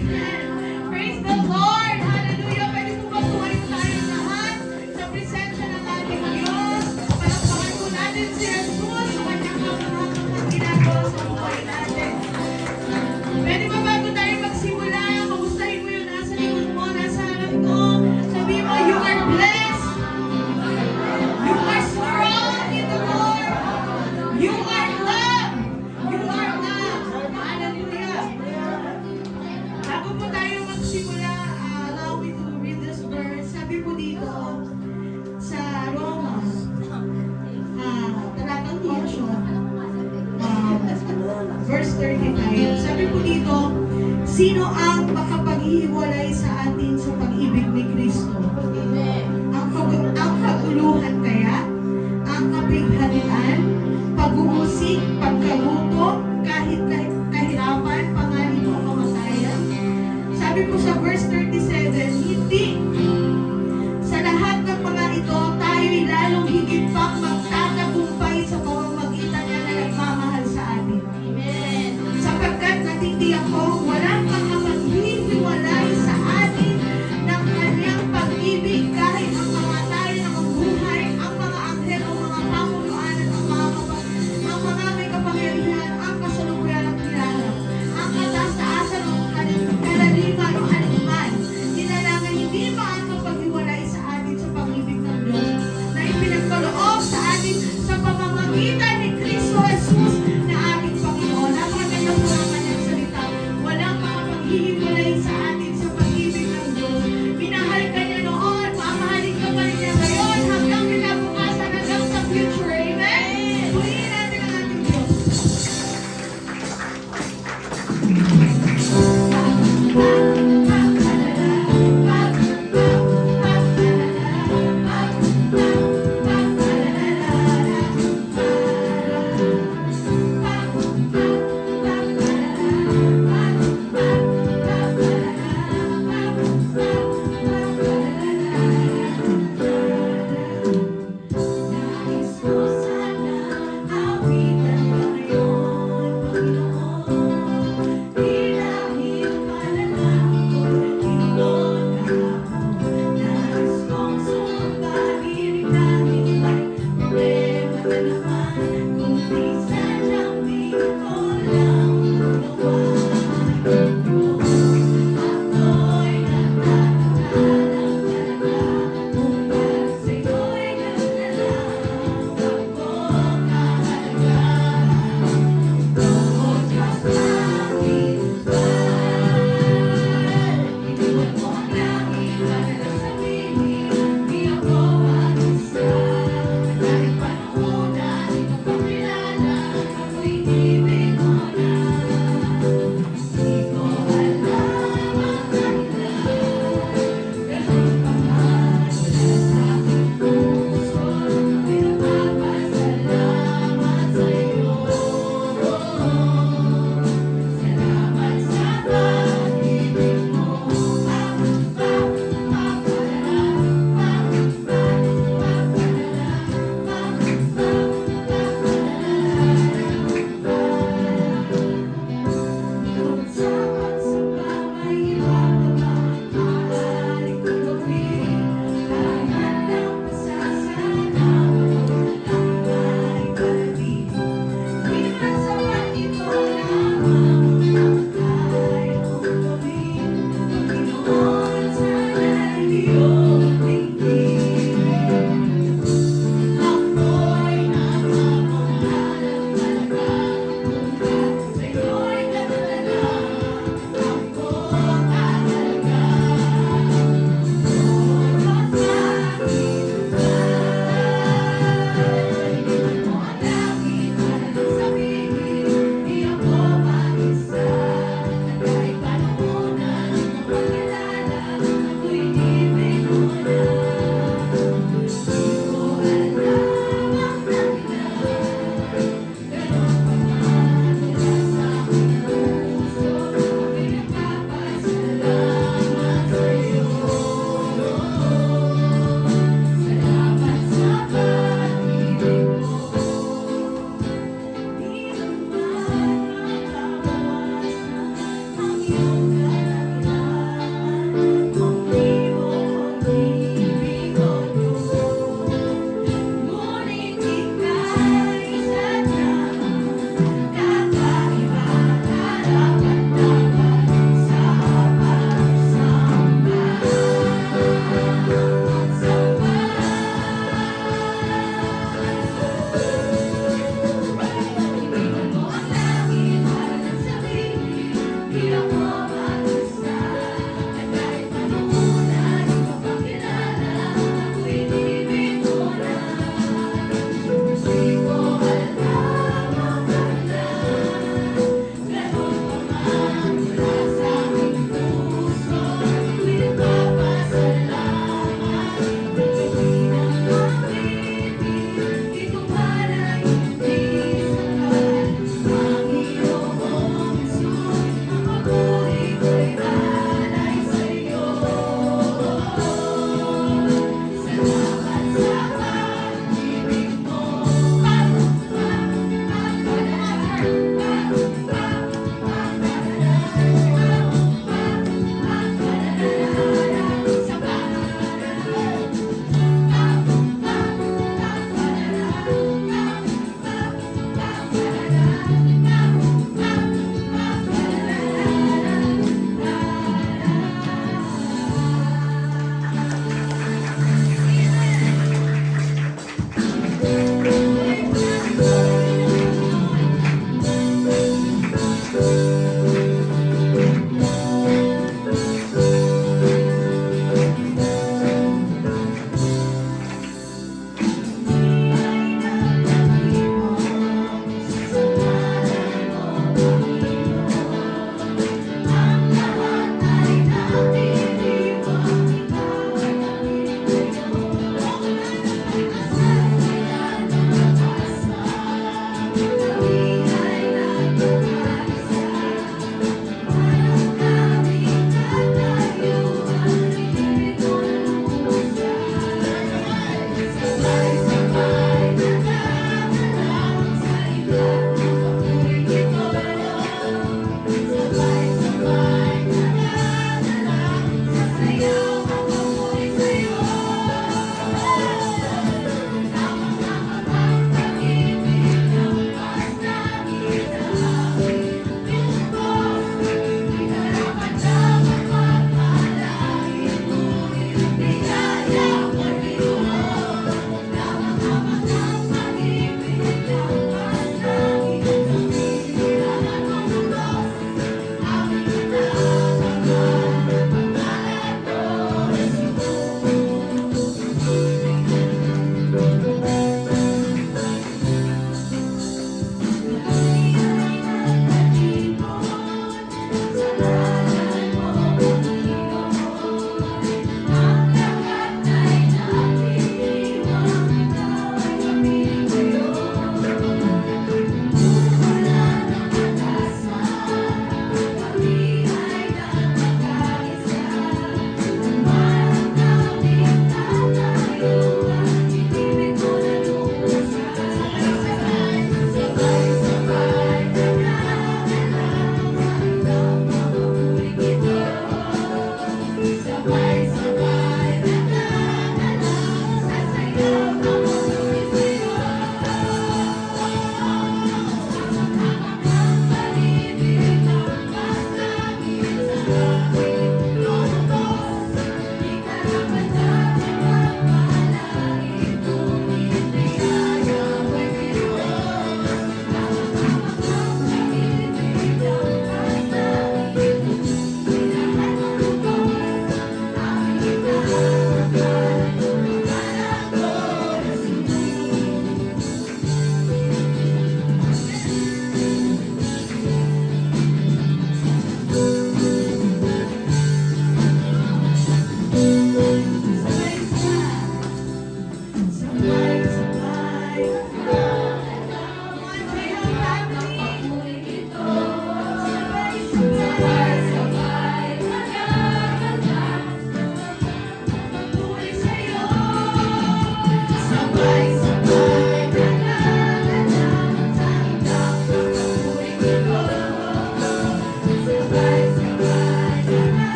Praise the Lord! Hallelujah! Pwede po ba tumayo tayong lahat sa presensya ng ating Diyos? Palakpakan po natin si Jesus sa kanyang mga ginagawa sa buhay natin. Pwede ba bago tayo magsimula, kamustahin mo yung nasa likod mo, nasa harap mo, sabi mo, you are blessed. You are strong in the Lord. You are loved. You are loved. Hallelujah. Bago po tayo magsimula, allow me to read this verse. Sabi po dito sa Roma, talatang 8, verse 35. Sabi po dito, sino ang makapaghihiwalay sa atin sa pag-ibig ni Kristo? Ang kaguluhan kaya? Ang kapighatian? Pag-uusig? Pagkagutom? Kahit kahirapan? Panganib o kamatayan? Sabi po sa verse 37, hindi. Sa lahat ng mga ito, tayo'y lalong higit pang magtatagumpay sa pamamagitan niya na nagmamahal sa atin. Amen. Sapagkat natindihan ko, walang makapaghihiwalay sa atin ng kanyang pag-ibig kahit ang mga tayo na mabuhay, ang mga anghel o mga pamunuan at ang mga may kapangyarihan, ang kasalukuyan at hinaharap, ang kataas-taasan o kalaliman o anuman, nilalangan hindi makakapaghiwalay sa atin sa pag-ibig ng Diyos na ipinagkaloob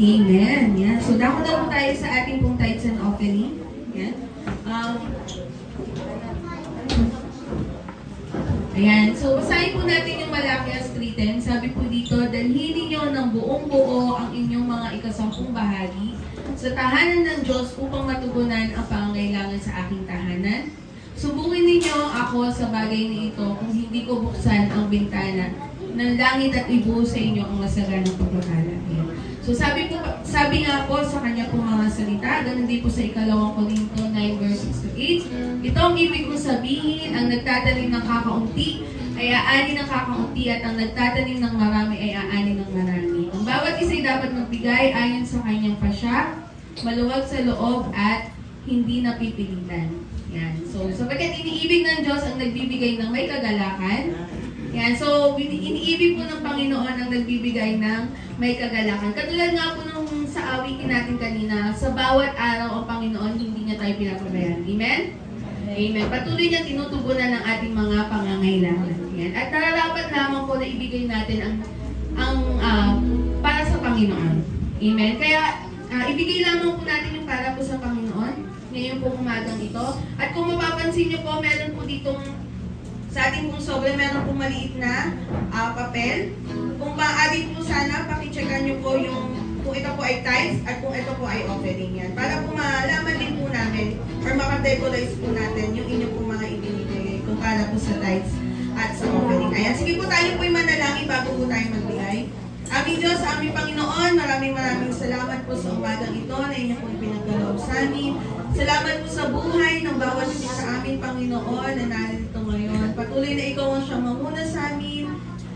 Amen. Yan. So, dako na po tayo sa ating pong tithes and offering. Yan. Ayan. So, basahin po natin yung Malakias 3:10. Sabi po dito, dalhin ninyo ng buong buo ang inyong mga ikasampung bahagi sa tahanan ng Diyos upang matugunan ang pangangailangan sa aking tahanan. Subukin ninyo ako sa bagay na ito kung hindi ko buksan ang bintana ng langit at ibuhos sa inyo ang masaganang pagpapala. So sabi nga po sa kanya pong mga salita, ganun din po sa 2 Korinto 9 verse 6 to 8. Ito ang ibig kong sabihin, ang nagtatanim ng kakaunti ay aani ng kakaunti at ang nagtatanim ng marami ay aani ng marami. Ang bawat isa'y dapat magbigay ayon sa kanyang pasya, maluwag sa loob at hindi napipilitan. Yan. So, sapagkat iniibig ng Diyos ang nagbibigay ng may kagalakan. Yan. So, iniibig po ng Panginoon ang nagbibigay ng may kagalakan. Katulad nga po nung sa awitin natin kanina, sa bawat araw ang Panginoon hindi niya tayo pinapabayaan. Amen? Amen. Patuloy niya tinutugunan ng ating mga pangangailangan. Yan. At nararapat lamang po na ibigay natin ang para sa Panginoon. Amen. Kaya, ibigay lamang po natin yung para po sa Panginoon ngayon po umagang ito. At kung mapapansin niyo po, meron po ditong sa ating pong sobre, meron pong maliit na papel. Kung maaari po sana, pakichekan niyo po yung kung ito po ay tithes at kung ito po ay offering yan. Para po malaman din po namin or makategorize po natin yung inyong pong mga ibinibigay kung para po sa tithes at sa offering. Ayan, sige po tayo po'y manalangin bago po tayo magbigay. Aming Diyos, aming Panginoon, maraming salamat po sa umagang ito na inyo pong pinagkaloob sa amin. Salamat po sa buhay ng bawat isa sa amin, Panginoon, na narito ngayon. Patuloy na ikaw ang siyang mamuna sa amin.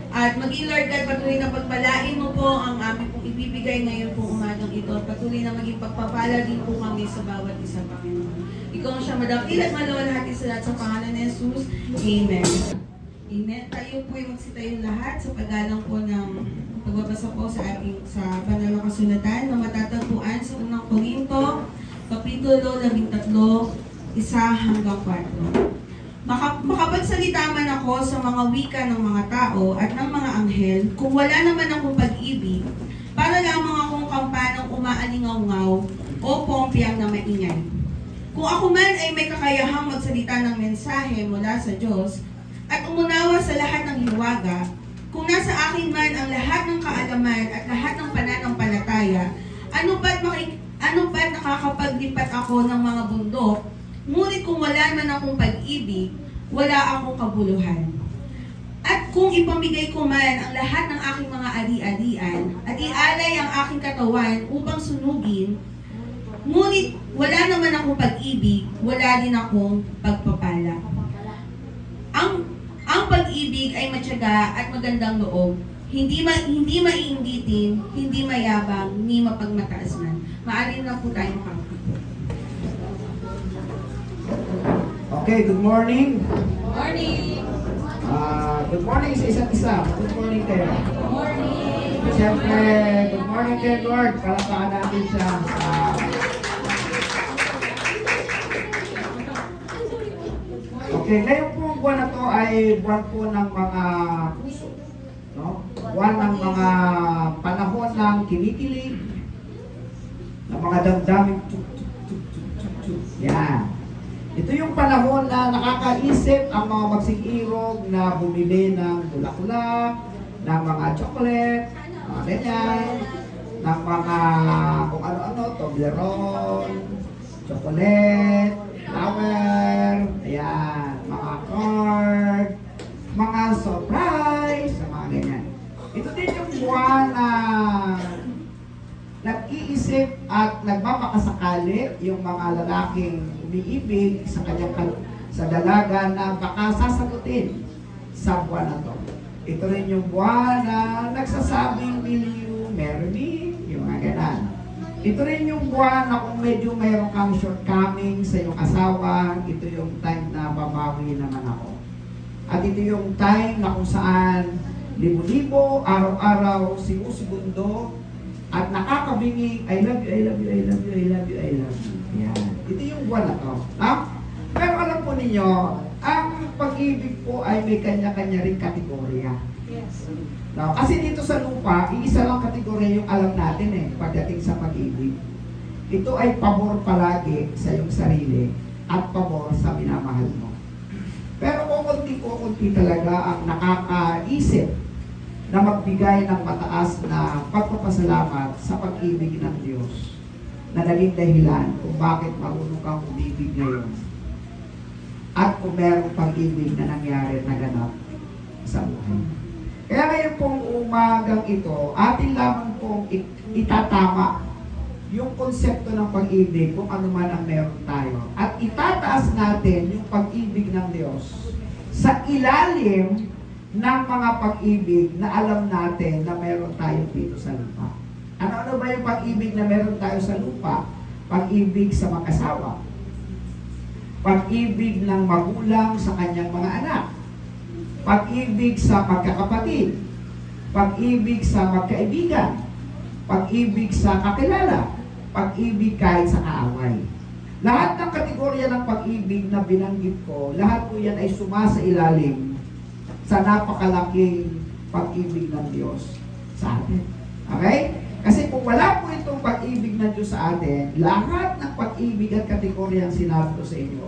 At maging Lord God, patuloy na pagpalain mo po ang aming pong ibibigay ngayon po umagang ito. Patuloy na maging pagpapala din po kami sa bawat isa, Panginoon. Ikaw ang siyang madakil at maluwalhati sa lahat sa pangalan ni Jesus. Amen. Amen. Tayo po ay magsitayo lahat sa paggalang po ng pagbabasa po sa ating sa banal na kasulatan na matatagpuan sa 1 Korinto, Kapitulo 13, 1-4. Makapagsalita man ako sa mga wika ng mga tao at ng mga anghel, kung wala naman akong pag-ibig, para lamang akong kampanang umaalingaw-ngaw o pompyang na maingay. Kung ako man ay may kakayahang magsalita ng mensahe mula sa Diyos at umunawa sa lahat ng hiwaga, kung nasa akin man ang lahat ng kaalaman at lahat ng pananampalataya, ano ba't nakakapaglipat ako ng mga bundok? Ngunit kung wala man akong pag-ibig, wala akong kabuluhan. At kung ipamigay ko man ang lahat ng aking mga ari-arian at ialay ang aking katawan upang sunugin, ngunit wala naman akong pag-ibig, wala din akong pagpapala. Ang pag-ibig ay matyaga at magandang loob. Hindi maiingitin, hindi mayabang, ni mapagmataas man. Maaari na po tayo makakapito. Okay, good morning. Morning! Good morning sa isa't isa. Good morning kayo. Good morning! Siyempre, good morning kay Lord. Palakpakan natin siya. Okay, ngayon po buwan na to ay buwan po ng mga puso. No? Buwan ng mga panahon ng kinikilig, ng mga damdaming yan. Ito yung panahon na nakakaisip ang mga magsing-irog na bumili ng bulaklak, ng mga chocolate, mga ganyan, ng mga kung ano-ano, Toblerone, chocolate, flower, ayan, mga card, mga surprise, mga ganyan. Ito din yung buwan na nag-iisip at nagmamakasakalip yung mga lalaking umiibig sa kanyang sa dalaga na baka sasagutin sa buwan na to. Ito rin yung buwan na nagsasabing will you marry me? Yung mga ganan. Ito rin yung buwan na kung medyo mayroon kang shortcoming sa iyong asawa, ito yung time na babawi naman ako. At ito yung time na kung saan libo-libo, araw-araw, segundo, at nakakabingi, I love you, I love you, I love you, I love you, I love you. Yan. Ito yung buwan na to. No? Pero alam po ninyo, ang pag-ibig po ay may kanya-kanya ring kategorya. Yes. No, kasi dito sa lupa, iisa lang kategorya yung alam natin pagdating sa pag-ibig. Ito ay pabor palagi sa iyong sarili at pabor sa minamahal mo. Pero kukunti talaga ang nakakaisip na magbigay ng mataas na pagpapasalamat sa pag-ibig ng Diyos na naging dahilan kung bakit marunong kang umibig ngayon at kung merong pag-ibig na nangyari na ganap sa buhay. Kaya ngayon pong umagang ito, atin lamang pong itatama yung konsepto ng pag-ibig kung ano man ang meron tayo. At itataas natin yung pag-ibig ng Diyos sa ilalim ng mga pag-ibig na alam natin na meron tayo dito sa lupa. Ano-ano ba yung pag-ibig na meron tayo sa lupa? Pag-ibig sa mag-asawa. Pag-ibig ng magulang sa kanyang mga anak. Pag-ibig sa magkakapatid, pag-ibig sa magkaibigan, pag-ibig sa kakilala, pag-ibig kahit sa kaaway. Lahat ng kategorya ng pag-ibig na binanggit ko, lahat po yan ay sumasa ilalim sa napakalaking pag-ibig ng Diyos sa atin. Okay? Kasi kung wala po itong pag-ibig ng Diyos sa atin, lahat ng pag-ibig at kategorya ang sinabi ko sa inyo,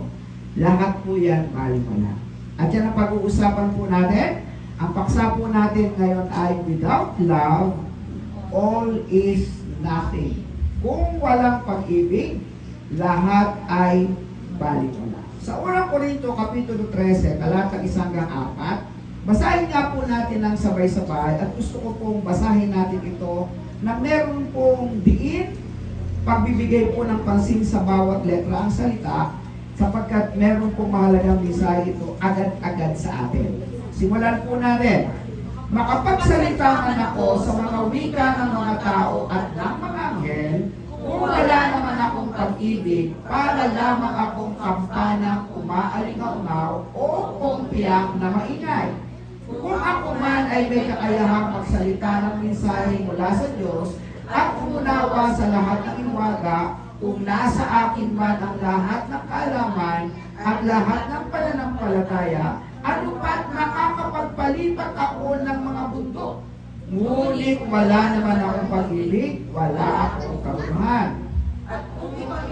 lahat po yan bali-bala. At yan ang pag-uusapan po natin. Ang paksa po natin ngayon ay without love, all is nothing. Kung walang pag-ibig, lahat ay bali-bala. Sa unang Korinto, Kapitulo 13, talatang 1 hanggang 4, basahin nga po natin ng sabay-sabay at gusto ko pong basahin natin ito na meron pong diin, pagbibigay po ng pansin sa bawat letra ang salita, sapagkat meron pong mahalagang mensahe ito agad-agad sa atin. Simulan po natin. Makapagsalita man ako sa mga wika ng mga tao at ng mga anghel, kung wala naman akong pag-ibig, para lamang akong kampanang umaalingaw o kumpiyang na maingay. Kung ako man ay may kakayahang magsalita ng mensahe mula sa Diyos at umunawa sa lahat ng iwaga, kung nasa akin man ang lahat ng kaalaman at lahat ng pananampalataya, ano pa't makakapagpalipat ako ng mga bundok? Ngunit wala naman akong pag-ibig, wala akong kabuluhan.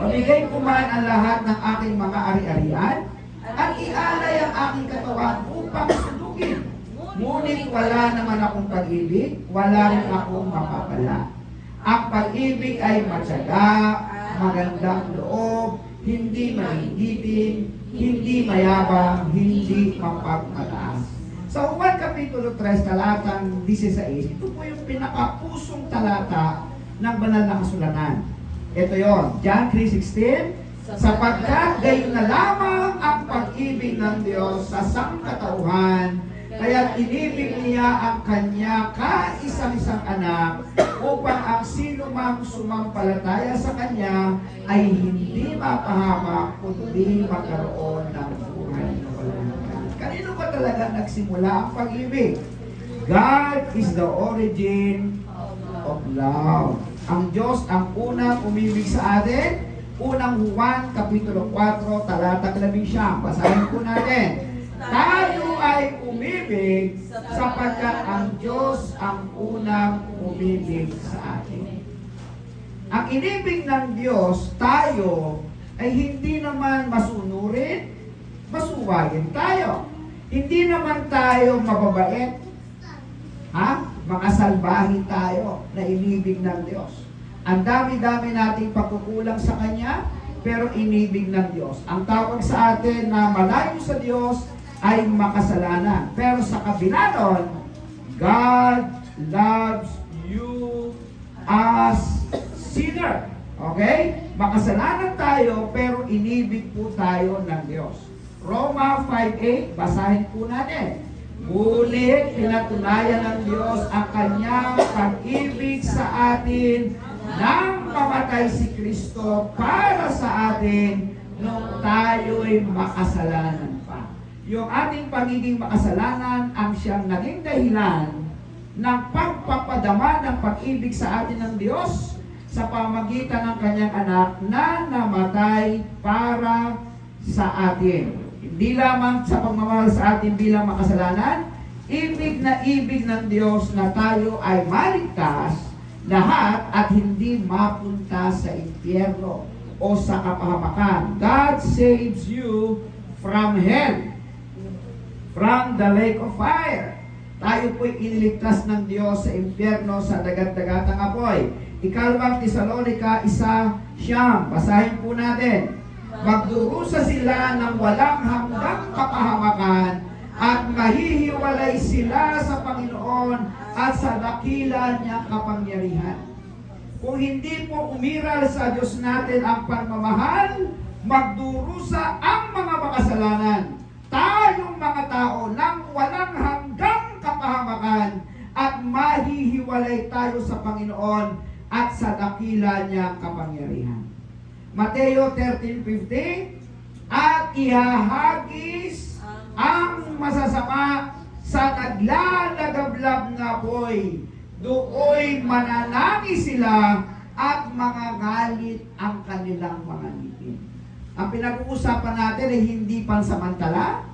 Pamigay ko man ang lahat ng aking mga ari-arian at ialay ang aking katawan upang sunugin. Ngunit wala naman akong pag-ibig, wala rin akong mapapala. Ang pag-ibig ay matyaga, magandang loob, hindi mahihitin, hindi mayabang, hindi mapagmataas. Sa 1 Kapitulo 3, talatang 16, ito po yung pinakapusong talata ng banal na kasulatan. Ito yon, John 3:16, sapagkat gayon na lamang ang pag-ibig ng Diyos sa sangkatauhan, kaya inibig niya ang kanya kaisang-isang anak upang ang sino mang sumampalataya sa kanya ay hindi mapahamak kundi magkaroon ng buhay na walang hanggan. Kanino ba talaga nagsimula ang pag-ibig? God is the origin of love. Ang Diyos ang unang umibig sa atin. Unang Juan, Kapitulo 4, talatang 11. Basahin po natin. Tayo ay umibig sapagkat ang Diyos ang unang umibig sa atin. Ang inibig ng Diyos, tayo, ay hindi naman masunurin, masuwayin tayo. Hindi naman tayo mababait. Mga salbahin tayo na inibig ng Diyos. Ang dami-dami nating pagkukulang sa Kanya, pero inibig ng Diyos. Ang tawag sa atin na malayo sa Diyos ay makasalanan. Pero sa kabila nun, God loves you as sinner. Okay? Makasalanan tayo, pero inibig po tayo ng Diyos. Roma 5:8, basahin po natin. Ngunit pinatunayan ng Diyos ang kanyang pag-ibig sa atin nang mamatay si Kristo para sa atin nung tayo'y makasalanan pa. Yung ating pagiging makasalanan ang siyang naging dahilan ng pagpapadama ng pag-ibig sa atin ng Diyos sa pamagitan ng kanyang anak na namatay para sa atin. Hindi lamang sa pagmamahal sa atin bilang makasalanan, ibig na ibig ng Diyos na tayo ay maligtas lahat at hindi mapunta sa impyerno o sa kapahamakan. God saves you from hell, from the lake of fire. Tayo po'y iniligtas ng Diyos sa impyerno, sa dagat-dagatang apoy. Ikalawang Tesalonica 1:9. Basahin po natin. Magdurusa sila ng walang hanggang kapahamakan at mahihiwalay sila sa Panginoon at sa dakila niyang kapangyarihan. Kung hindi po umiral sa Diyos natin ang pagmamahal, magdurusa ang mga makasalanan. Tayong mga tao ng walang hanggang kapahamakan at mahihiwalay tayo sa Panginoon at sa dakila niyang kapangyarihan. Mateo 13:50, at ihahagis ang masasama sa naglalagablab na apoy. Dooy mananangis sila at mangagalit ang kanilang mga ngipin. Ang pinag-uusapan natin ay hindi pansamantala.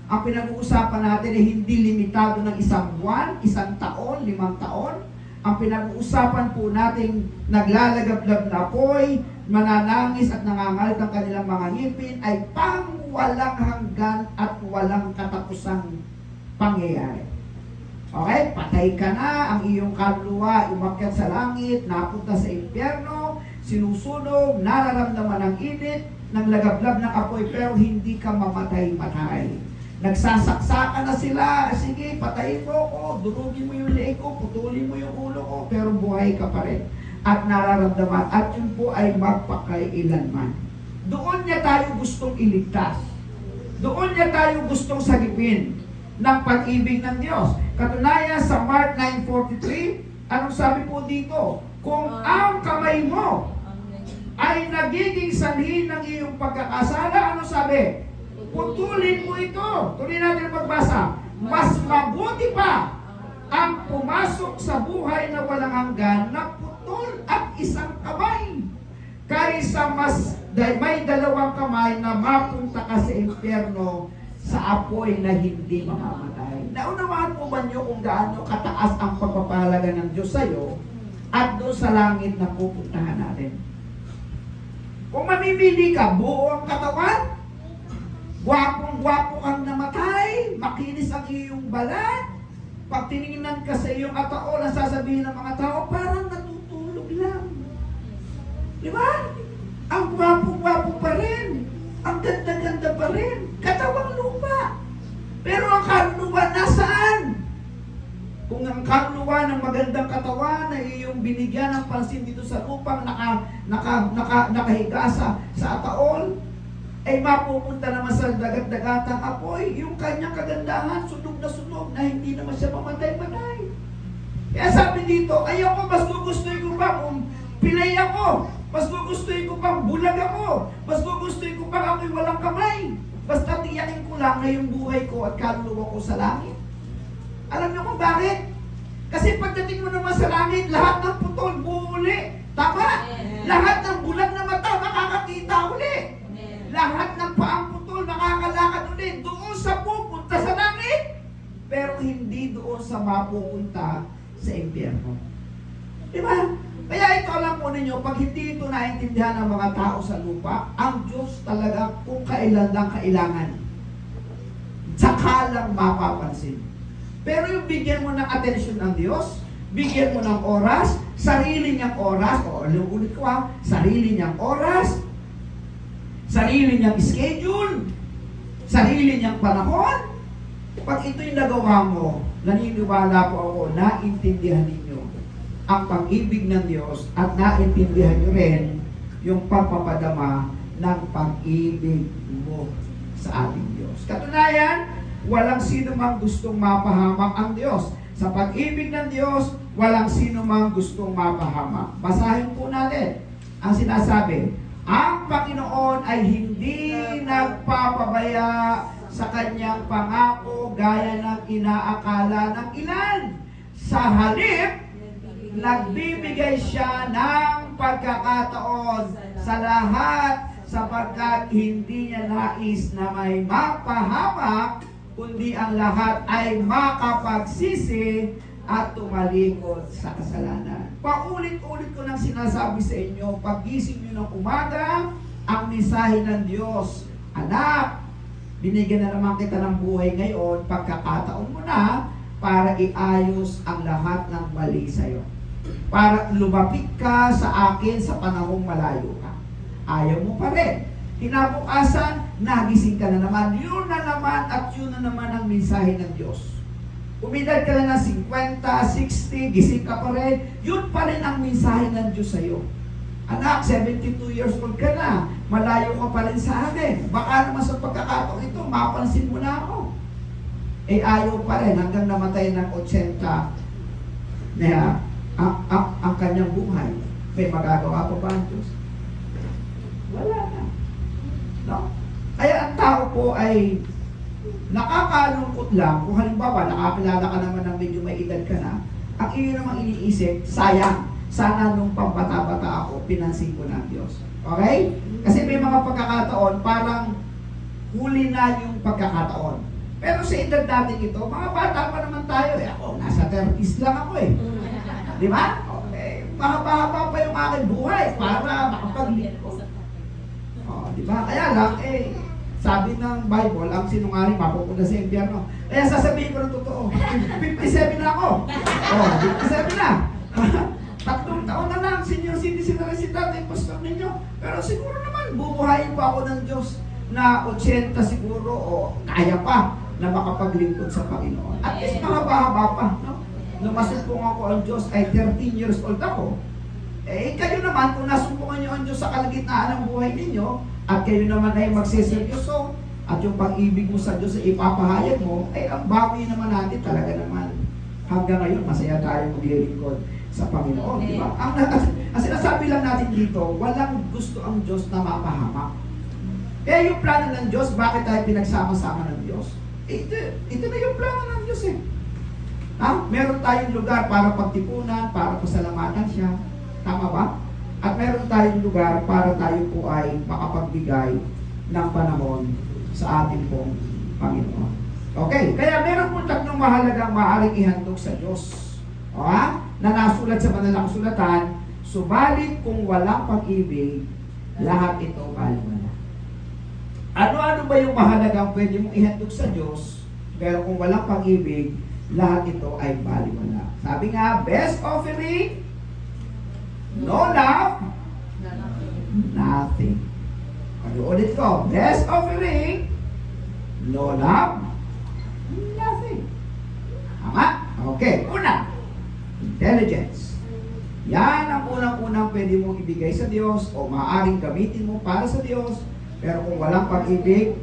Ang pinag-uusapan natin ay hindi limitado ng 1 buwan, 1 taon, 5 taon. Ang pinag-uusapan po natin naglalagablab na apoy, mananangis at nangangalit ang kanilang mga ngipin ay pang walang hanggan at walang katapusang pangyayari. Okay? Patay ka na, ang iyong kaluluwa umakyat sa langit, napunta sa impyerno, sinusunog, nararamdaman ng init, ng lagablab ng apoy, pero hindi ka mamatay-matay. Nagsasaksakan na sila, sige, patayin mo ko, durugin mo yung leeg ko, putulin mo yung ulo ko, pero buhay ka pa rin. At nararamdaman, at yun po ay magpakailanman. Doon niya tayo gustong iligtas. Doon niya tayo gustong sagipin ng pag-ibig ng Diyos. Katunayan sa Mark 9:43, anong sabi po dito? Kung ang kamay mo ay nagiging sanhi ng iyong pagkakasala, ano sabi? Putulin mo ito. Tuloy natin magbasa. Mas mabuti pa ang pumasok sa buhay na walang hanggan na putol at isang kamay kaysa may 2 kamay na mapunta ka sa impyerno sa apoy na hindi mamamatay. Naunawaan po ba niyo kung gaano kataas ang pagpapahalaga ng Diyos sa iyo at doon sa langit na pupuntahan natin? Kung mamimili ka, buo ang katawan, gwapong-gwapo kang namatay, makinis ang iyong balat, pag tinignan ka sa iyong ataol, ang sasabihin ng mga tao, parang natutulog lang. Di ba? Ang gwapo-gwapo pa rin, ang ganda-ganda pa rin, katawang lupa. Pero ang kaluluwa nasaan? Kung ang kaluluwa ng magandang katawan na iyong binigyan ng pansin dito sa lupang nakahiga sa ataol, ay mapupunta naman sa dagat-dagatang apoy, yung kanyang kagandahan, sunog na hindi naman siya mamatay-matay. Kaya sabi dito, ayoko, mas gugustuhin ko pa kung pilay ako, mas gugustuhin ko pa bulag ako, mas gugustuhin ko pa ako'y walang kamay. Basta tiyakin ko lang na yung buhay ko at kaluluwa ko sa langit. Alam niyo kung bakit? Kasi pagdating mo naman sa langit, lahat ng putol, buuli. Tama? Lahat ng bulag na mata, makakakita uli. Lahat ng paang putol, nakakalakad ulit doon sa pupunta sa langit. Pero hindi doon sa mapupunta sa impyerno. Diba? Kaya ito alam po ninyo, pag hindi ito naintindihan ng mga tao sa lupa, ang Diyos talaga kung kailan lang kailangan, saka lang mapapansin. Pero yung bigyan mo ng atensyon ng Diyos, bigyan mo ng oras, sarili niyang oras, o ulit ko ha, sarili niyang oras, sarili niyang schedule, sarili niyang panahon. Pag ito'y nagawa mo, naniniwala po ako, naintindihan ninyo ang pag-ibig ng Diyos at naintindihan nyo rin yung pagpapadama ng pag-ibig mo sa ating Diyos. Katunayan, walang sino mang gustong mapahamak ang Diyos. Sa pag-ibig ng Diyos, walang sino mang gustong mapahamak. Basahin po natin ang sinasabi. Ang Panginoon ay hindi nagpapabaya sa kanyang pangako gaya ng inaakala ng ilan. Sa halip, nagbibigay siya ng pagkakataon sa lahat sapagkat hindi niya nais na may mapahamak, kundi ang lahat ay makapagsisi at tumalikod sa kasalanan. Paulit-ulit ko nang sinasabi sa inyo, pagising niyo ng umaga, ang mensahe ng Diyos, anak, binigyan na naman kita ng buhay ngayon, pagkakataon mo na para iayos ang lahat ng mali sa'yo. Para lumapit ka sa akin sa panahong malayo ka. Ayaw mo pa rin. Kinabukasan, nagising ka na naman. Yun na naman at yun na naman ang mensahe ng Diyos. Umidad ka na ng 50, 60, gising ka pa rin. Yun pa rin ang mensahe ng Diyos sa'yo. Anak, 72 years old ka na. Malayo ka pa rin sa akin. Baka naman sa pagkakataon ito, mapansin mo na ako. Eh ayaw pa rin hanggang namatay ng 80 na ang kanyang buhay. May magagawa pa ba ang Diyos? Wala na. No? Kaya ang tao po ay nakakalungkot lang kung halimbawa nakakilala ka naman ng medyo may edad ka na, ang iyo namang iniisip, sayang, sana nung pambata-bata ako, pinansin ko ng Diyos. Okay? Kasi may mga pagkakataon, parang huli na yung pagkakataon. Pero sa edad natin ito, mga bata pa naman tayo. Eh ako, nasa 30s lang ako eh. Di ba? Okay. Mahaba-haba pa yung aking buhay para makapaglingkod. Oh, di ba? Kaya lang, sabi ng Bible, ang sinungaling mapupunta sa impyerno. Kaya sasabihin ko ng totoo, 57 na ako. Oh, 57 na. 3 taon na lang, senior citizen na rin si tatay, pastor ninyo. Pero siguro naman, bubuhayin pa ako ng Diyos na 80 siguro, o kaya pa na makapaglingkod sa Panginoon. At least mahaba-haba pa. No? Nung masumpungan ko ang Diyos ay 13 years old ako. Eh, kayo naman, kung nasumpungan niyo ang Diyos sa kalagitnaan ng buhay ninyo, at kayo naman ay magseseryoso, at yung pag-ibig mo sa Diyos ay ipapahayag mo, ay ang bawi naman natin talaga naman. Hanggang ngayon, masaya tayo maglilingkod sa Panginoon, di ba? Ang sinasabi lang natin dito, walang gusto ang Diyos na mapahamak. Kaya yung plano ng Diyos, bakit tayo pinagsama-sama ng Diyos? Ito na yung plano ng Diyos eh. Meron tayong lugar para pagtipunan, para pasalamatan siya. Tama ba? At meron tayong lugar para tayo po ay makapagbigay ng panahon sa ating pong Panginoon. Okay, kaya meron po 3 mahalagang maaaring ihandog sa Diyos. Na nasulat sa Manalang Sulatan, subalit kung walang pag-ibig, lahat ito baliwala. Ano-ano ba yung mahalagang pwede mong ihandog sa Diyos, pero kung walang pag-ibig, lahat ito ay baliwala. Sabi nga, best offering, no love, nothing. Pag-ulit ko, best offering, no love, nothing. Tama? Okay, una, intelligence. Yan ang unang-unang pwede mong ibigay sa Diyos o maaaring gamitin mo para sa Diyos, pero kung walang pag-ibig,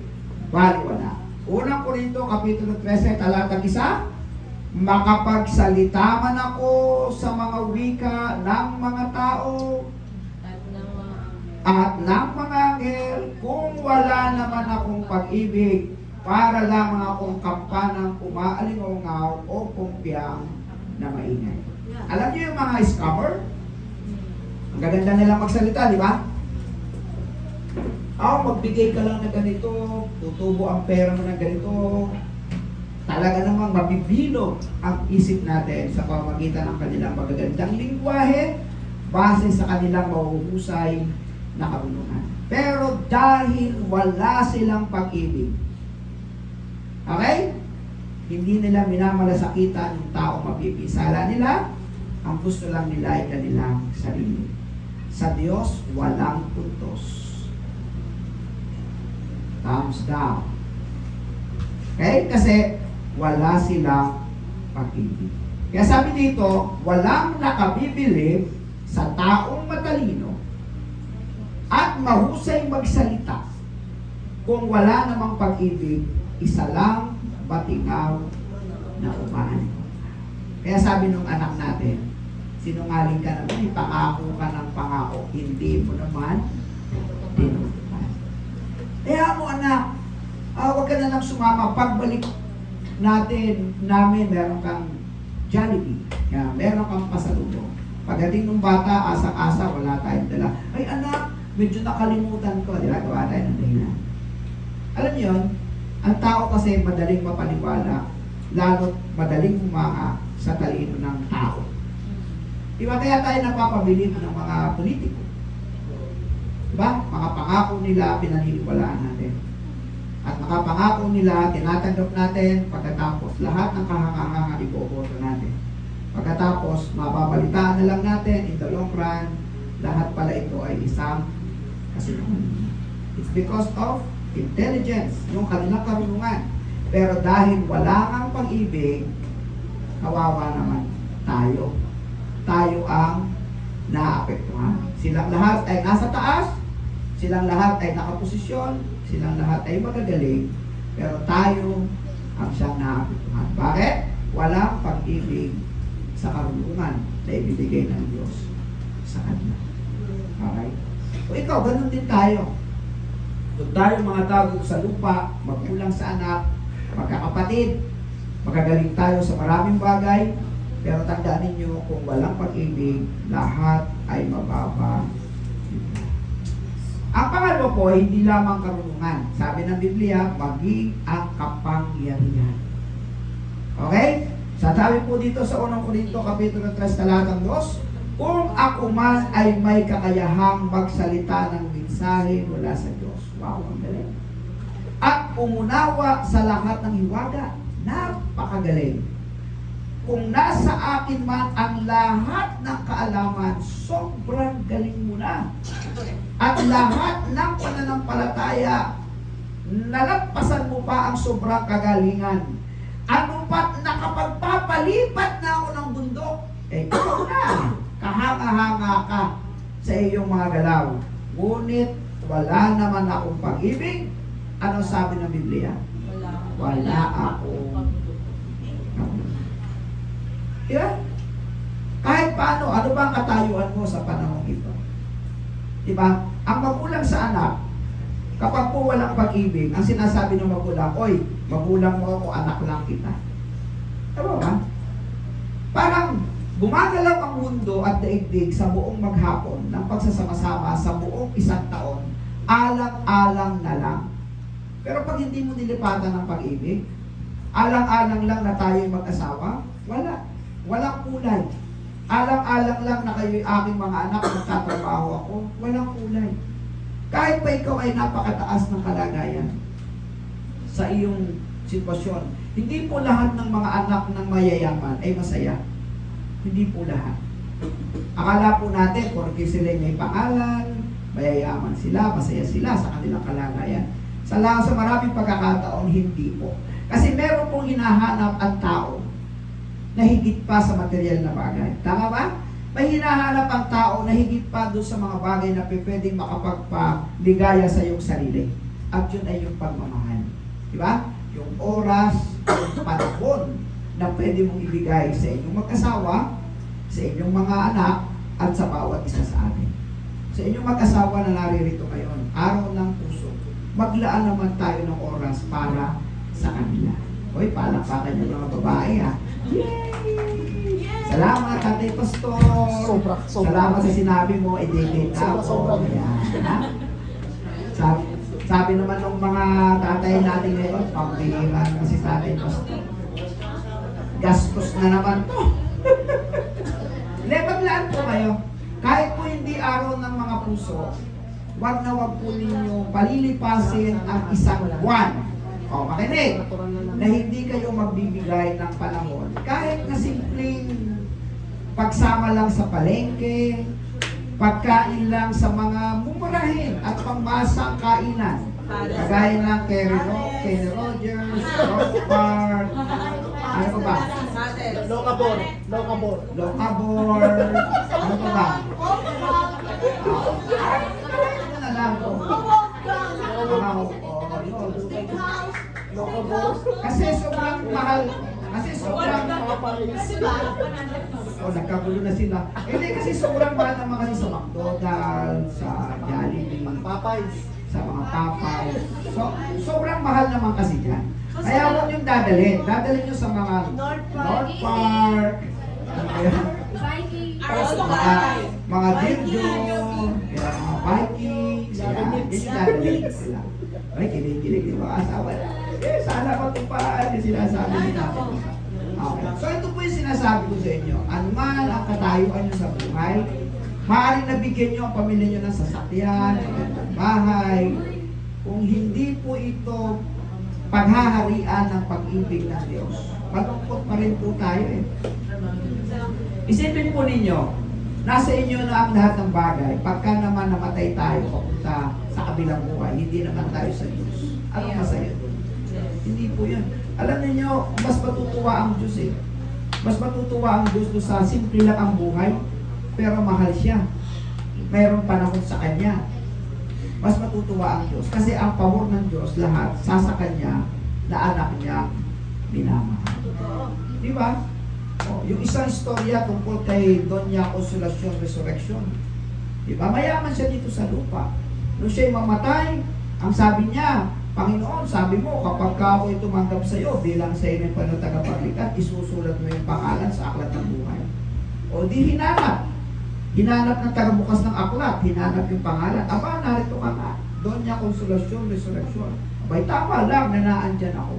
baliwala. Unang Korinto, Kapitulo 13, talatang 1, makapagsalita man ako sa mga wika ng mga tao at ng mga anghel, kung wala naman akong pag-ibig, para lamang akong kampanang umaalingaw o kumpiyang na maingay. Alam niyo yung mga scammer? Ang gaganda nilang magsalita, di ba? Magbigay ka lang na ganito, tutubo ang pera mo na ganito. Talaga namang mabibilog ang isip natin sa pamamagitan ng kanilang magagandang lingwahe base sa kanilang mahuhusay na kabuluhan. Pero dahil wala silang pag-ibig, okay? Hindi nila minamalasakitan yung tao mapipisala nila. Ang gusto lang nila ay kanilang sarili. Sa Diyos, walang puntos. Thumbs down. Okay? Kasi wala silang pag-ibig. Kaya sabi dito, walang nakabibili sa taong matalino at mahusay magsalita kung wala namang pag-ibig, isa lang batingaw na umaani. Kaya sabi nung anak natin, sinungaling ka naman, ipangako ka ng pangako, hindi mo naman tinutupad. Kaya mo anak, huwag ka na lang sumama. Pagbalik namin, meron kang Jollibee. Kaya meron kang pasalubong. Pagdating ng bata, asang-asa, wala tayong dala. Ay anak, medyo nakalimutan ko, di ba? Gawa tayo ng dahilan. Alam niyo yun, ang tao kasi madaling mapaniwala, lalo't madaling humanga sa talino ng tao. Di ba kaya tayo napapabilib ng mga politiko? Di ba? Mga pangako nila, pinaniniwalaan natin. At mga pangako nila, tinatanggap natin, pagkatapos lahat ng kahanga-hanga iboboto natin. Pagkatapos, mapapalitaan na lang natin, in the long run, lahat pala ito ay isang kasinungalingan. It's because of intelligence, yung kanilang karunungan. Pero dahil wala kang pag-ibig, kawawa naman tayo. Tayo ang naapektuhan. Silang lahat ay nasa taas, silang lahat ay nakaposisyon, silang lahat ay magagaling, pero tayo ang siyang naapektuhan. Bakit? Walang pag-ibig sa karunungan na ibibigay ng Diyos sa kanila. Okay? O ikaw, ganun din tayo. Kung tayo mga tao sa lupa, magkulang sa anak, magkakapatid, magagaling tayo sa maraming bagay, pero tandaan ninyo, kung walang pag-ibig, lahat ay mababa. Ang pangalawa po, hindi lamang karunungan. Sabi ng Biblia, maging ang kapangyarihan. Okay? Sabi po dito sa 1 Korinto, Kapitulo 3, talatang 2, kung ako man ay may kakayahang magsalita ng mensahe mula sa Diyos. Wow, ang galing. At umunawa sa lahat ng hiwaga. Napakagaling. Kung nasa akin man ang lahat ng kaalaman, sobrang galing mo na. At lahat ng pananampalataya, nalampasan mo pa ang sobrang kagalingan. Ano pa't nakapagpapalipat na ako ng bundok? Eh, ikaw na. Kahanga-hanga ka sa iyong mga galaw. Ngunit, wala naman akong pag-ibig. Ano sabi ng Biblia? Wala akong diba? Kahit paano, ano ba ang katayuan mo sa panahon ito? Diba? Ang magulang sa anak, kapag po walang pag-ibig, ang sinasabi ng magulang, oy, magulang mo ako, anak lang kita. Diba ba? Parang gumagalaw ang mundo at daigdig sa buong maghapon ng pagsasama-sama sa buong isang taon, alang-alang na lang. Pero pag hindi mo nilipatan ng pag-ibig, alang-alang lang na tayo'y mag-asawa, wala. Walang kulay. Alang-alang lang na kayo'y aking mga anak, magtatrabaho ako, walang kulay. Kahit pa ikaw ay napakataas ng kalagayan sa iyong sitwasyon, hindi po lahat ng mga anak ng mayayaman ay masaya. Hindi po lahat. Akala po natin, porque sila may pangalan, mayayaman sila, masaya sila sa kanilang kalagayan. Sa maraming pagkakataon, hindi po. Kasi meron pong hinahanap ang tao na higit pa sa material na bagay. Tama ba? May hinahanap ang tao na higit pa doon sa mga bagay na pwedeng makapagpaligaya sa iyong sarili. At yun ay yung pagmamahal. Diba? Yung oras, yung panahon na pwede mong ibigay sa inyong mag-asawa, sa inyong mga anak, at sa bawat isa sa atin. Sa inyong mag-asawa na naririto ngayon, araw ng puso, maglaan naman tayo ng oras para sa kanila. Hoy, palakpakan yung mga babae ha. Yay! Salamat, Tatay Pastor. Salamat sa sinabi mo, i-date ako. Sabi naman ng mga tatay natin ngayon, pambihira kasi Tatay Pastor. Gastos na naman to. Lebaglaan po kayo. Kahit po hindi araw ng mga puso, wag na wag po ninyo palilipasin ang isang buwan. O, makinig, na hindi kayo magbibigay ng panahon. Kahit na simpleng pagsama lang sa palengke, pagkain lang sa mga mumurahin at pangmasang kainan. Kagaya ng Kenny Rogers, Rockpart, ano pa ba? Lokabor. Ano pa ba? Ano na lang po? Kasi sobrang mahal. Nagkagulo na sila. Hindi kasi sobrang mahal naman kasi sa McDonald's, sa Jollibee, sa mga Popeyes. So, sobrang mahal naman kasi dyan. Kaya huwag yung dadalhin. Dadalhin nyo sa mga North Park, mga Dildo, mga Viking, Dadalhin sila. Ay, kinikilig yung mga asawa. Sana matupad yung sinasabi ni natin. Okay. So ito po yung sinasabi ko sa inyo. Anuman ang katayuan nyo sa buhay, maaaring nabigyan nyo ang pamilya nyo ng sasakyan, ng bahay. Kung hindi po ito paghaharian ng pag-ibig ng Diyos, malungkot pa rin po tayo eh. Isipin po ninyo, nasa inyo na ang lahat ng bagay. Pagka naman namatay tayo papunta sa kabilang buhay, hindi naman tayo sa Diyos. Anong masaya doon? Hindi po yan. Alam niyo, mas matutuwa ang Diyos eh. Mas matutuwa ang Diyos doon sa simple lang ang buhay, pero mahal siya. Mayroong panahon sa Kanya. Mas matutuwa ang Diyos. Kasi ang pamor ng Diyos, lahat, sa Kanya, na anak niya, minamahal. Di ba? Oh, yung isang istorya tungkol kay Doña Consolacion Resurrection. Di ba? Mayaman siya dito sa lupa. Nung siya'y mamatay, ang sabi niya, Panginoon, sabi mo, kapag ka ako'y tumanggap sa iyo bilang sa inyo pa tagapagligtas, isusulat mo yung pangalan sa aklat ng buhay. O di hinanap. Hinanap ng tagabukas ng aklat, hinanap yung pangalan. Aba, narito ka nga. Doña Consolacion Resurrection. Abay, tama lang na naandyan ako.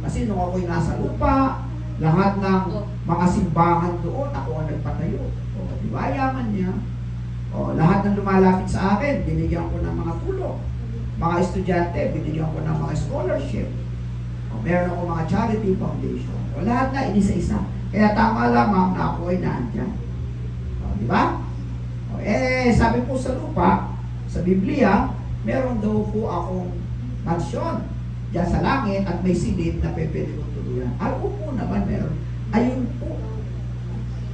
Kasi nung ako'y nasa lupa, lahat ng mga simbahan doon, ako ang nagpatayo. O, di ba, yaman niya. O, lahat ng lumalapit sa akin, binigyan ko ng mga tulong. Mga estudyante, binigyan ko ng mga scholarship. O, meron ako mga charity foundation. O, lahat na, inisa-isa. Kaya tama lamang na ako ay naandyan. O, di ba? O, sabi po sa lupa, sa Biblia, meron daw po akong mansyon diyan sa langit at may silid na pwede kong tuluyan. Ako po naman meron. Ayun po.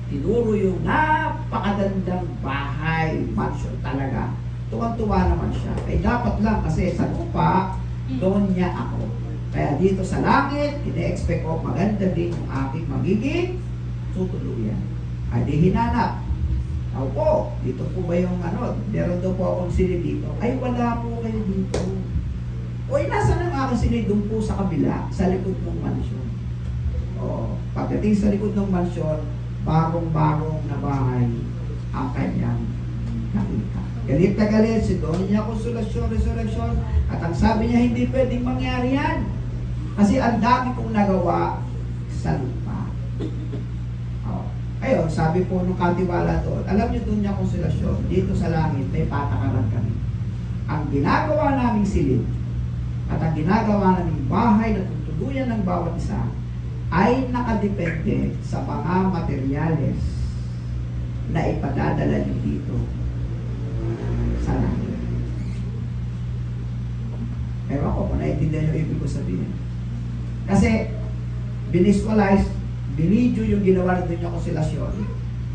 Tinuro yung napakagandang bahay, mansion talaga. Tuwang-tuwa naman siya. Ay dapat lang kasi sa lupa, doon niya ako. Kaya dito sa langit, ine-expect ko maganda din yung aking magiging tutuluyan. Ay di hinanap. Ako po, dito po ba yung meron daw po akong silid dito. Ay wala po kayo dito. Uy, nasa ng aking silid doon po sa kabila, sa likod ng mansyon. O, pagdating sa likod ng mansyon, bagong-bagong na bahay ang kanyang nakita. Galit na galit si Doña Consolacion Resurrection at ang sabi niya hindi pwedeng mangyari yan. Kasi ang dami kong nagawa sa lupa. O, ayun, sabi po nung katiwala doon, alam niyo Doña Consolacion, dito sa langit may patakaran kami. Ang ginagawa naming silid at ang ginagawa naming bahay na tutuluyan ng bawat isa ay nakadepende sa mga materyales na ipadadala niyo dito sa langit. Ewan ko kung naiintindihan yung ibig ko sabihin. Kasi, binisualize, binidyo yung ginawa ng Doña Consolacion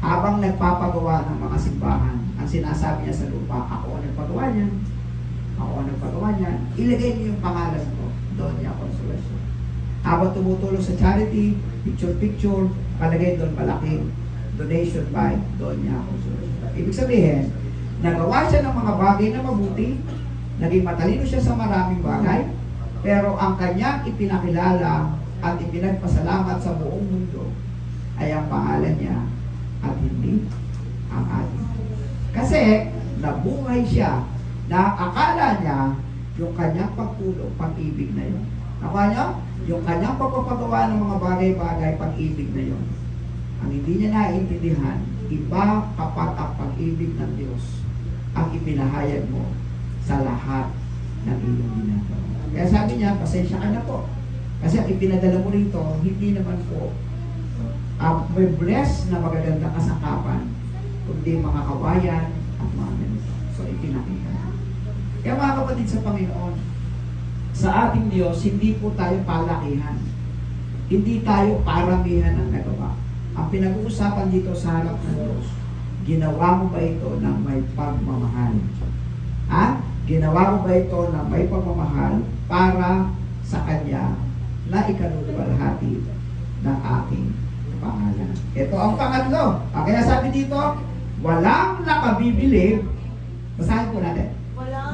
habang nagpapagawa ng mga simbahan. Ang sinasabi niya sa lupa, ako ang nagpagawa niyan. Ako ang nagpagawa niyan. Ilagay niyo yung pangalan ko, Doña Consolacion. Habang tumutulong sa charity, picture-picture, palagay doon malaking donation by Doña Consolacion. Ibig sabihin, nagawa siya ng mga bagay na mabuti, naging matalino siya sa maraming bagay, pero ang kanyang ipinakilala at ipinagpasalamat sa buong mundo ay ang pangalan niya at hindi ang ating. Kasi nabuhay siya na akala niya yung kanyang pagtulong, pag-ibig na yun. Nakuha niyo? Yung kanyang pagpapagawa ng mga bagay-bagay, pag-ibig na yun. Ang hindi niya naiintindihan, iba kapag ang pag-ibig ng Diyos ang ipinahayag mo sa lahat ng iyong ginagawa. Kaya sabi niya, pasensya ka na po. Kasi ang ipinadala mo rito, hindi naman po may bless na magagandang kasangkapan, kundi mga kawayan at mga ganito. So ipinakita. Kaya mga kapatid sa Panginoon, sa ating Diyos, hindi po tayo palakihan. Hindi tayo paramihan ng nagawa. Ang pinag-uusapan dito sa harap ng Diyos, ginawa mo ba ito ng may pagmamahal? Ha? Ginawa mo ba ito ng may pagmamahal para sa Kanya na ikaluluwalhati ng aking pangalan? Ito ang pangatlo. Kaya sabi dito, walang nakabibilib. Basahin po natin.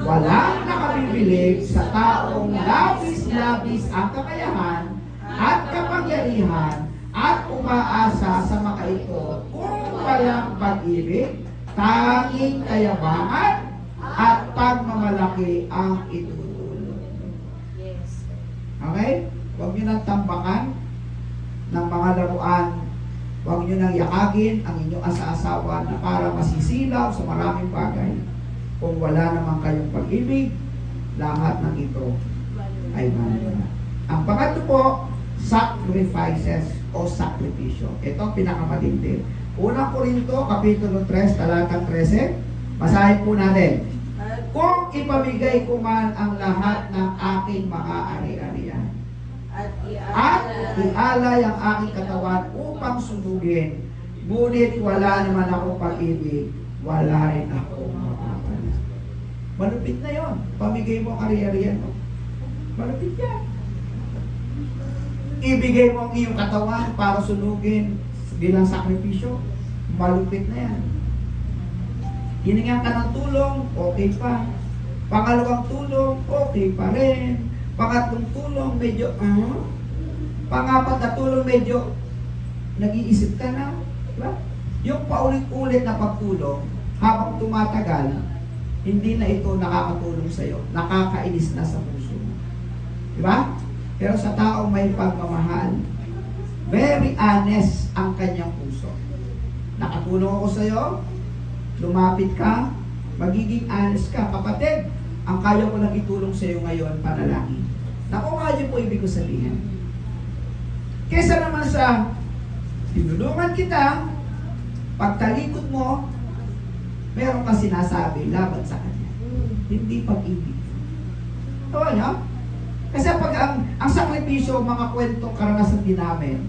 Walang nakabibilib sa taong labis-labis ang kakayahan at kapangyarihan at umaasa sa mga ito kung walang pag-ibig, tanging kayabangan at pagmamalaki ang itutulong. Yes. Okay? Huwag nyo nang tambakan ng mga laruan. Huwag nyo nang yakagin ang inyong asa-asawa na para masisilaw sa maraming bagay. Kung wala naman kayong pag-ibig, lahat ng ito ay malala. Ang pangatlo po, sacrifices o sakripisyo. Ito ang pinakamatindi. Unang Korinto, Kapitulo 3, talatang 13. Basahin po natin. Kung ipamigay ko man ang lahat ng aking mga ari-arian at ialay ang aking katawan upang sunugin, ngunit wala naman ako pag-ibig, wala rin ako makapalit. Malupit na yon. Pamigay mo ang ari-arian mo. Malupit yan. Ibigay mo ang iyong katawan para sunugin bilang sakripisyo. Malupit na yan. Hiningan ka ng tulong, okay pa. Pangalawang tulong, okay pa rin. Pangatlong tulong, medyo, pangapat na tulong, medyo, nag-iisip ka na. Diba? Yung paulit-ulit na pagtulong, habang tumatagal, hindi na ito nakakatulong sa'yo. Nakakainis na sa puso mo. Diba? Pero sa taong may pagmamahal, very honest ang kanyang puso. Nakatulong ako sa'yo, lumapit ka, magiging honest ka. Kapatid, ang kaya ko lang itulong sa iyo ngayon, panalangin. Nakuha niyo po ibig ko sabihin. Kesa naman sa tinulungan kita, pagtalikod mo, meron ka sinasabi laban sa kanya. Hindi pag-ibig. Tawa niyo? Kasi pag ang sakripisyo, mga kwentong karanasan din namin,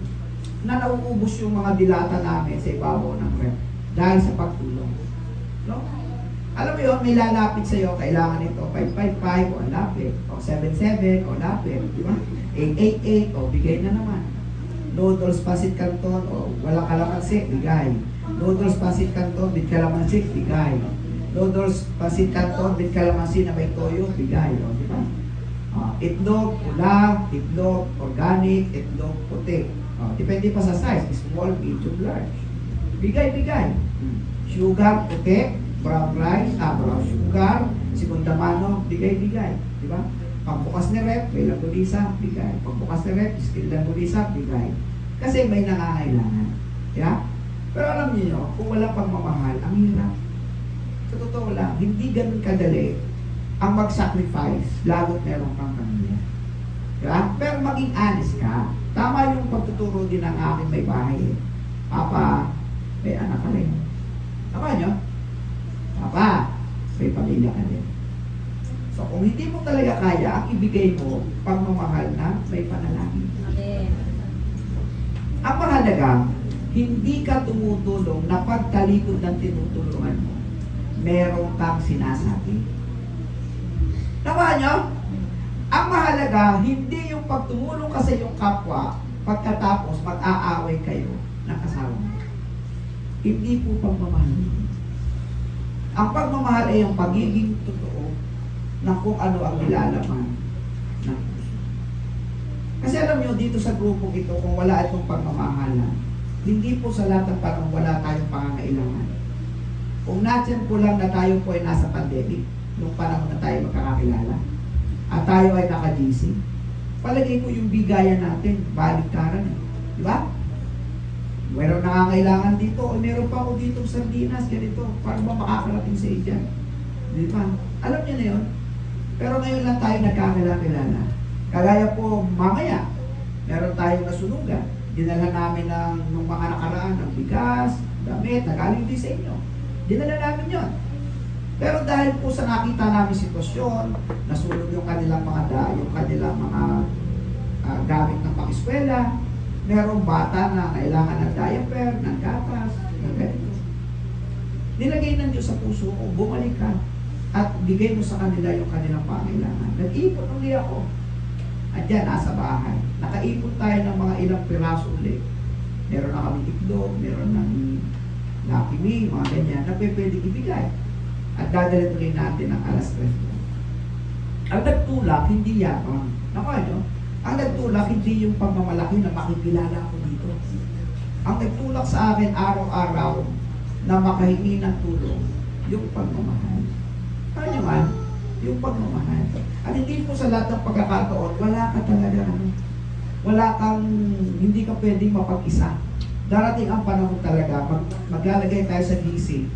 na nauubos yung mga dilata namin sa ibabaw ng rep dahil sa pagtulong. No? Alam mo yun, may lalapit sa'yo, kailangan ito, 555, o lapit, o 77, o lapit, di ba? 888, o bigay na naman. Noodles pasit canton, o walang kalamansi, bigay. Noodles pasit canton, with kalamansi, bigay. Noodles pasit canton, with kalamansi na may toyo, bigay, o di ba? Itlog, pula, itlog, organic, itlog, puti. Depende pa sa size, small, medium, large. Bigay. Sugar, puti, brown rice, brown sugar, segunda mano, bigay. Di ba? Pagbukas ni rep, may langulisa, bigay. Pagbukas ni rep, skill langulisa, bigay. Kasi may nangangailangan. Yeah? Pero alam niyo, kung wala pagmamahal, ang hirap. Sa totoo lang, hindi ganun kadali ang mag-sacrifice, lagot meron kang pamilya. Yeah? Pero maging honest ka. Tama yung pagtuturo din ng aking may bahay. Papa, may anak ka rin. Tama nyo? Papa, may pamilya ka rin. So kung hindi mo talaga kaya, ang ibigay mo, pagmamahal na may panalangin. Amen. Ang mahalaga, hindi ka tumutulong na pagtalikod ng tinutulungan mo, meron kang sinasabi. Tama nyo? Ang mahalaga, hindi yung pagtumulong ka sa iyong kapwa, pagkatapos mag-aaway kayo ng asawa mo. Hindi po pagmamahal. Ang pagmamahal ay ang pagiging totoo ng kung ano ang nilalaman ng puso. Kasi alam nyo, dito sa grupong ito, kung wala itong pagmamahalan, hindi po sa lahat ng panahon wala tayong pangangailangan. Kung natyan po lang na tayo po ay nasa pandemic, nung panahon na tayo magkakakilala, at tayo ay naka-GC, palagay ko yung bigayan natin, baliktaran eh. Di ba? Meron nangangailangan dito, o meron pa ako dito sa sardinas, ganito, para ba makakarating sa iyo dyan? Di ba? Alam niyo na yun? Pero ngayon lang tayo nagkakilala. Kagaya po, mamaya, meron tayong nasunugan. Dinala namin ng mga nakaraan ng bigas, damit, nagaling din sa inyo. Dinala namin yon. Pero dahil po sa nakita namin sitwasyon, nasunog yung kanilang yung kanilang mga gamit ng pang-eskwela, merong bata na kailangan ng diaper, ng gatas, ng ganito. Nilagay ng Diyos sa puso ko, bumalik ka at bigay mo sa kanila yung kanilang pangailangan. Nag-ipon ulit ako. At yan, nasa bahay. Nakaipon tayo ng mga ilang piraso ulit. Meron na kami itlog, meron ng Lucky Me, mga ganyan, na pwede ibigay. At dadalhin ulit natin ng alas 3. Ang nagtulak, hindi yabang. Nakuha nyo? Ang nagtulak, hindi yung pagmamalaki na makikilala ako dito. Ang nagtulak sa akin araw-araw na makahingi ng tulong, yung pagmamahal. Kaya nyo man, yung pagmamahal. At hindi po sa lahat ng pagkakataon, wala ka talaga, wala kang, hindi ka pwedeng mapag-isa. Darating ang panahon talaga, maglalagay tayo sa GC,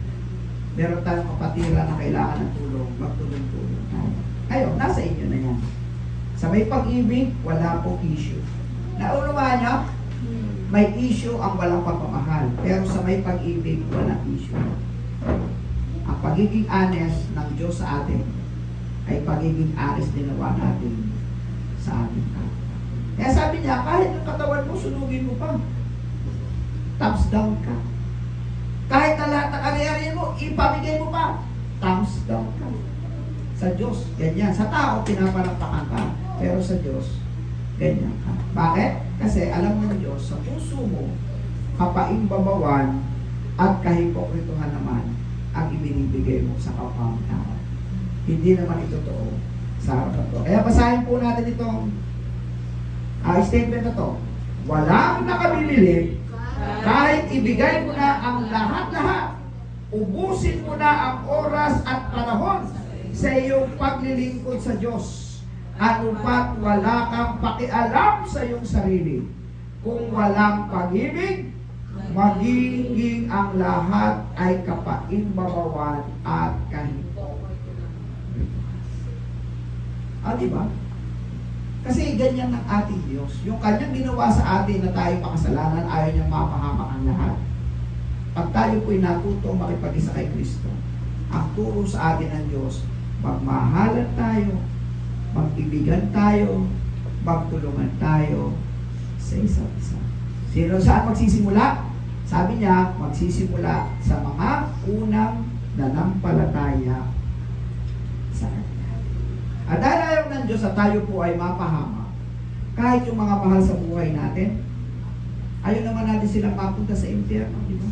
meron tayong kapatira na kailangan ng tulong, magtulong-tulong tayo. Ayun, nasa inyo na yan. Sa may pag-ibig, wala pong issue. Naunawaan niyo? May issue ang walang pagmamahal. Pero sa may pag-ibig, walang issue. Ang pagiging honest ng Diyos sa atin ay pagiging honest din nawa natin sa atin. Kaya sabi niya, kahit yung katawan mo, sunugin mo pa. Thumbs down ka. Kahit na lahat ng ari-ari mo, ipamigay mo pa. Thumbs down ka. Sa Diyos, ganyan. Sa tao, pinapanampakan ka. Pero sa Diyos, ganyan ka. Bakit? Kasi alam ng Diyos, sa puso mo, kapaimbabawan at kahipokrituhan naman ang ibinibigay mo sa kapwa tao. Hindi naman ito totoo sa harapan ko. Kaya basahin po natin itong statement na to. Walang nakabibili kahit ibigay mo na ang lahat-lahat. Ubusin mo na ang oras at panahon sa iyong paglilingkod sa Diyos. Ano pat wala kang pakialam sa iyong sarili. Kung walang pag-ibig, magiging ang lahat ay kapaimbabawan at kahipokrituhan. Diba? Kasi ganyan ng ating Diyos. Yung kanyang ginawa sa atin na tayo makasalanan, ayaw niyang mapahamak ang lahat. Pag tayo po'y natuto makipag-isa kay Kristo, ang turo sa atin ng Diyos, magmahalan tayo, mag-ibigan tayo, magtulungan tayo sa isa't isa. Sino saan magsisimula? Sabi niya, magsisimula sa mga unang nanampalataya sa Kanya. At dahil ayaw ng Diyos at tayo po ay mapahama, kahit yung mga mahal sa buhay natin, ayaw naman natin silang mapunta sa impyerno, di ba?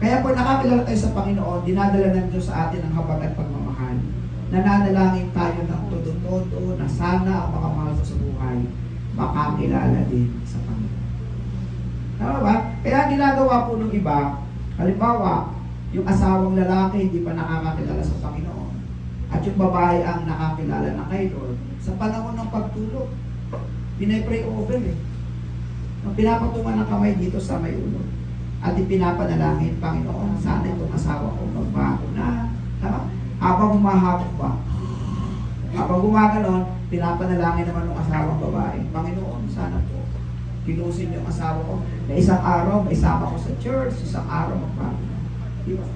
Kaya po nakakilala tayo sa Panginoon, dinadala ng Diyos sa atin ang habag at pagmamahal. Nananalangin tayo ng todo-todo na sana ang mga mahal sa buhay makakilala din sa Panginoon. Tama ba? Kaya ginagawa po ng iba, halimbawa, yung asawang lalaki hindi pa nakakakilala sa Panginoon at yung babae ang nakakilala na kay Lord, sa panahon ng pagtulog, pinay-pray over Nung pinapatungan ng kamay dito sa may ulo at ipinapanalangin, Panginoon, sana itong asawa ko magbago na. Tama? Habang humahapok pa, habang gumaganon, pinapanalangin naman ng asawang babae, Panginoon, sana po, kinusin yung asawa ko, na isang araw, may isama ko sa church, isang araw magbago. Diba?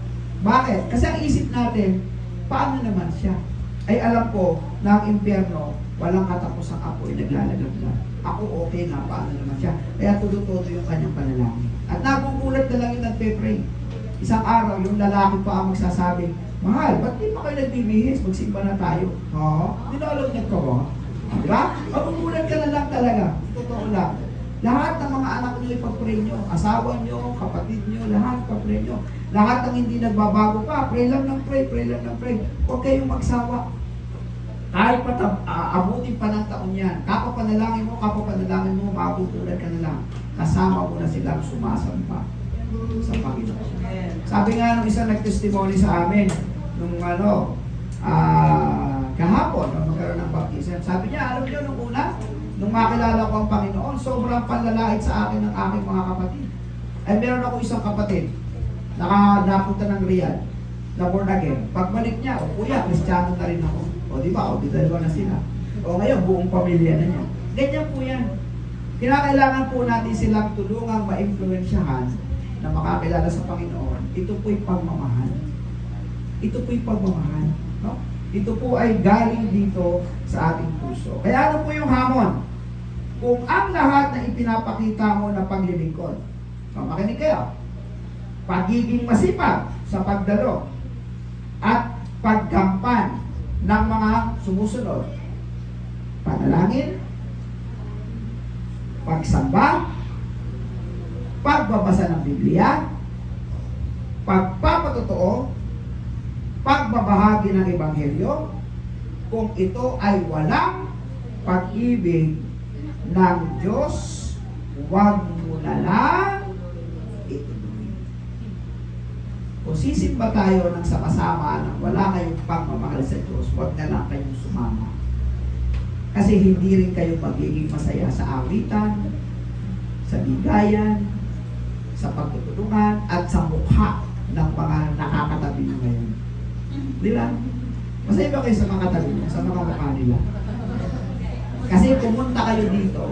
Bakit? Kasi ang isip natin, paano naman siya? Ay alam ko, na ang impyerno, walang katapos ang apoy, naglalagab na. Ako okay na, paano naman siya? Kaya tulo-todo yung kanyang panalangin. At nagugulat na lang yung nagpe-pray. Isang araw, yung lalaki pa ang magsasabi, Mahal, ba't di pa kayo nagbibihis? Magsimba na tayo. Dinalagyan ka ba? Diba? Magugulat ka na lang talaga. Totoo lang. Lahat ng mga anak niyo ipag-pray nyo. Asawa nyo, kapatid nyo, lahat ipag-pray nyo. Lahat ng hindi nagbabago pa, pray lang ng pray, pray lang ng pray. Huwag kayong magsawa. Kahit abutin pa ng taon yan. Kapapanalangin mo, magugulat ka na lang. Kasama mo na silang sumasamba sa Panginoon. Sabi nga nung isang nag-testimony sa amin, nung kahapon, nung magkaroon ng baptism, sabi niya, alam niyo, nung una, nung makilala ko ang Panginoon, sobrang panlalait sa akin ng aking mga kapatid. Ay meron ako isang kapatid, napunta ng Riyadh, na born again. Pagbalik niya, kuya, Kristiyano na rin ako. Di ba? Di dalawa na sila. Ngayon, buong pamilya na niya. Ganyan po yan. Kinakailangan po natin silang tulungang ma-influensyahan na makakilala sa Panginoon. Ito po'y pagmamahal. Ito po'y pagmamahal. No? Ito po ay galing dito sa ating puso. Kaya ano po yung hamon? Kung ang lahat na ipinapakita mo na paglilingkod, makinig kayo, pagiging masipag sa pagdalo at paggampan ng mga sumusunod, panalangin, pagsamba, pagbabasa ng Biblia, pagpapatotoo, pagbabahagi ng Ebanghelyo, kung ito ay walang pag-ibig ng Diyos, huwag mo na lang ituloy. Kung sisimba tayo ng sama-sama nang wala kayong pagmamahal sa Diyos, huwag na lang kayong sumama. Kasi hindi rin kayo magiging masaya sa awitan, sa bigayan, sa pagtutulungan, at sa mukha ng mga nakakatabi nyo ngayon. Di ba? Masaya ba kayo sa mga katabi nyo, sa mga mukha nila? Kasi pumunta kayo dito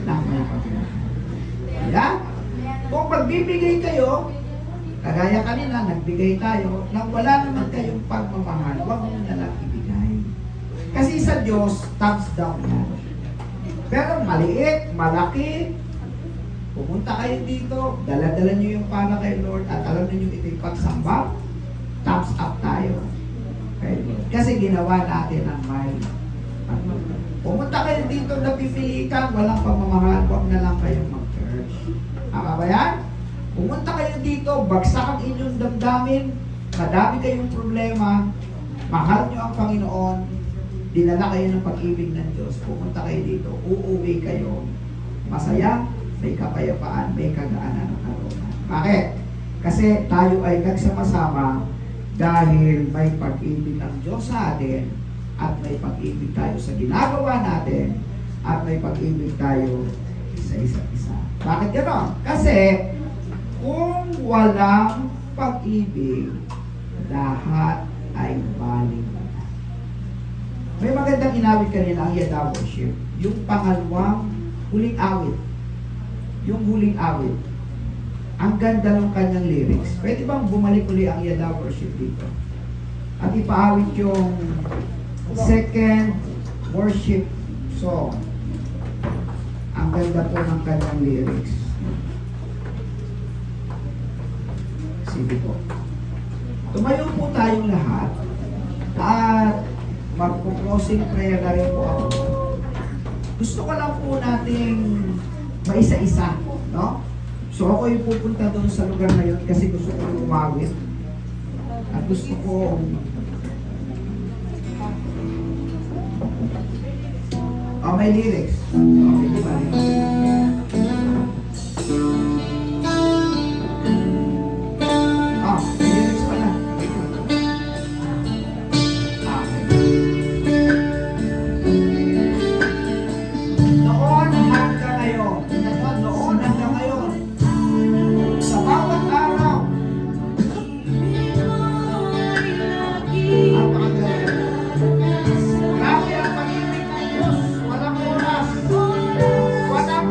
ng may pagmamahal. Yeah? Kung magbibigay kayo, kagaya kanina, nagbigay tayo, nang wala naman kayong pagmamahal, huwag mo na lang ibigay. Kasi sa Diyos, thumbs down yan. Pero maliit, malaki, pumunta kayo dito, dala-dala nyo yung para kay Lord, at alam niyo ito'y pagsamba, thumbs up tayo. Kay Lord. Kasi ginawa natin ang may pagmamahal. Pumunta kayo dito, napipilitan, walang pamamahal, huwag na lang kayong mag-church. Tama ba yan? Pumunta kayo dito, bagsak ang inyong damdamin, madami kayong problema, mahal nyo ang Panginoon, dinala kayo ng pag-ibig ng Diyos, pumunta kayo dito, uuwi kayo, masaya, may kapayapaan, may kagaanan ng kalooban. Bakit? Kasi tayo ay nagsama-sama dahil may pag-ibig ng Diyos sa atin, at may pag-ibig tayo sa ginagawa natin, at may pag-ibig tayo sa isa't isa. Bakit gano'n? Kasi kung walang pag-ibig, lahat ay baling. May magandang inawit kanina ang Yada Worship. Yung pangalawang huling awit. Yung huling awit. Ang ganda ng kanyang lyrics. Pwede bang bumalik uli ang Yada Worship dito? At ipaawit yung second worship song. Ang ganda po ng kanyang lyrics. Sige po. Tumayo po tayong lahat at magpo-closing prayer na rin po ako. Gusto ko lang po nating maisa-isa, no? So ako yung pupunta doon sa lugar na yun kasi gusto ko umawit. At gusto ko may lyrics. Okay, di ba? May lyrics pala. Noon hanggang ngayon. Noon hanggang ngayon. Sa bawat araw. Grabe ang pag-ibig ng Diyos. Walang oras. Walang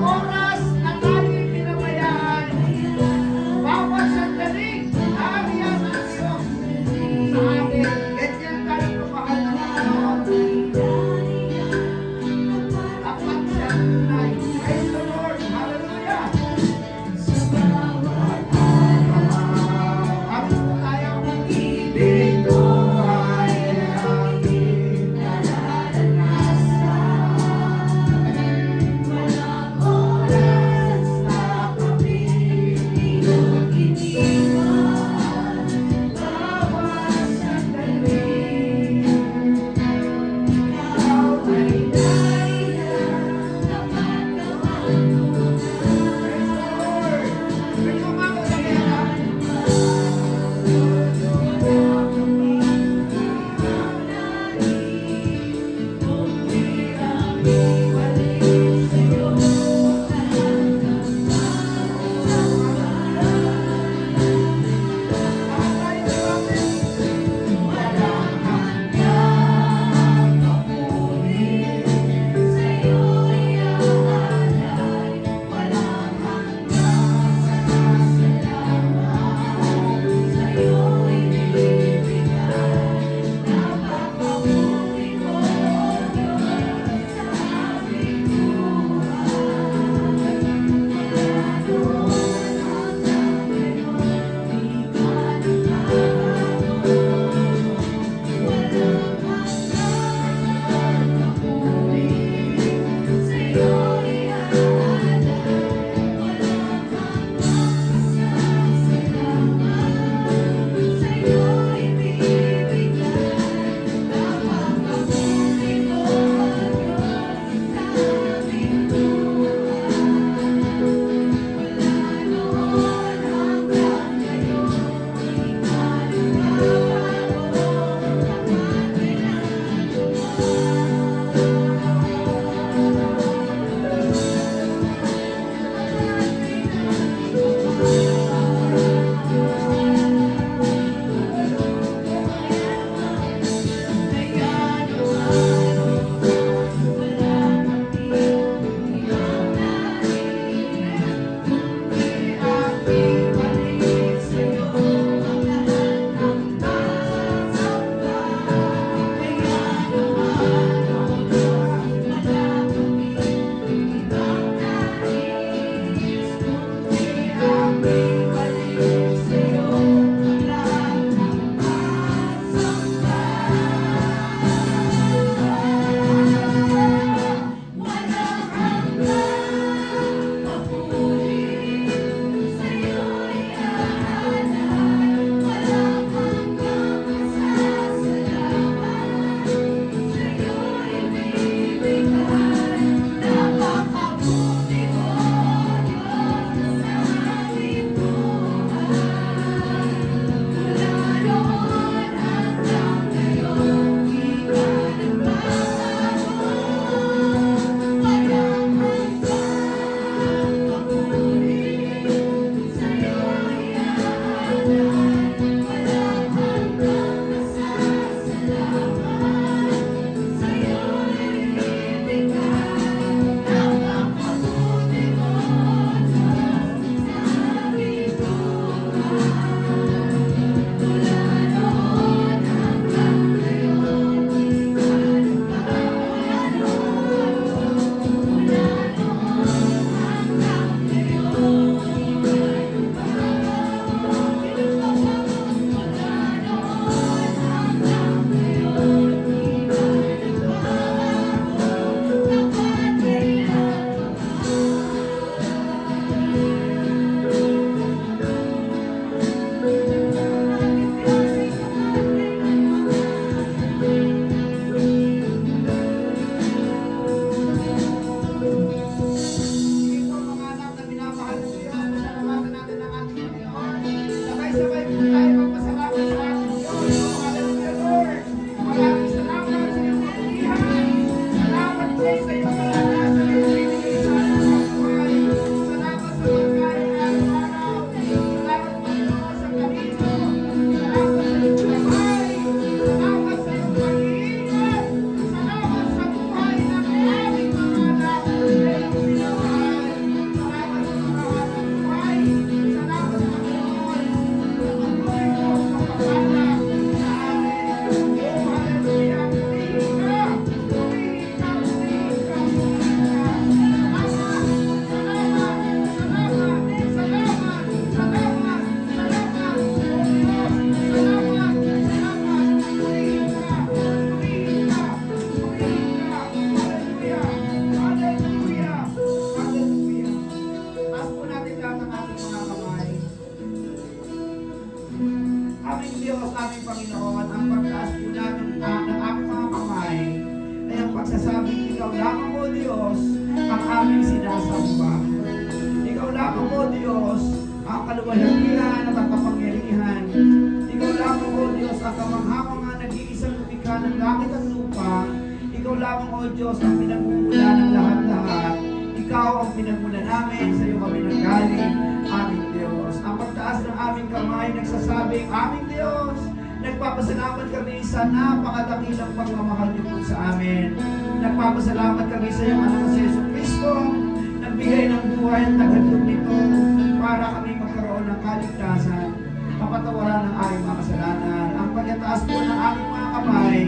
Panginoon, ang pagtaas po namin ng aming mga kamay ay ang pagsasabing ikaw lamang o Diyos ang aming sinasamba. Ikaw lamang o Diyos ang kaluwalhatian at ang kapangyarihan. Ikaw lamang o Diyos ang kamangha-mangha nag-iisang lumikha ng langit at lupa. Ikaw lamang o Diyos ang pinagmumula ng lahat-lahat. Ikaw ang pinagmula namin, sa iyo kami nanggaling, aming Diyos. Ang pagtaas ng aming kamay nagsasabing, aming Diyos, nagpapasalamat kami sa napakadakilang pagmamahal niyo po sa amin. Nagpapasalamat kami sa iyong anak na si Yesu Cristo, nagbigay ng buhay at naghandog nito para kami magkaroon ng kaligtasan, kapatawaran ng aming mga kasalanan. Ang pagkataas po ng aming mga kamay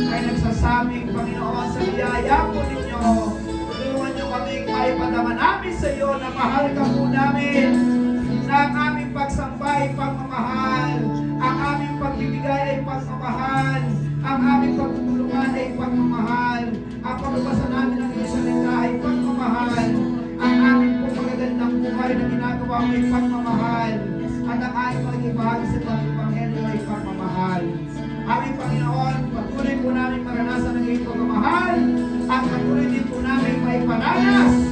ay nagsasabing, Panginoon, sa biyaya po ninyo, tulungan niyo kami maipadama namin sa iyo na mahal ka po namin, na ang aming pagsamba ay pagmamahal, ang aming pagbibigay ay pagmamahal, ang aming pagtutulungan ay pagmamahal, ang paglubasan namin ng iyong salita ay pagmamahal, ang aming pagmagagandang buhay na ginagawa ay pagmamahal, at ang aming pagkibahagi sa pag-ibanghelyo ay pagmamahal. Aming Panginoon, patuloy po namin maranasan ng iyong pagmamahal, at patuloy din po namin maiparanas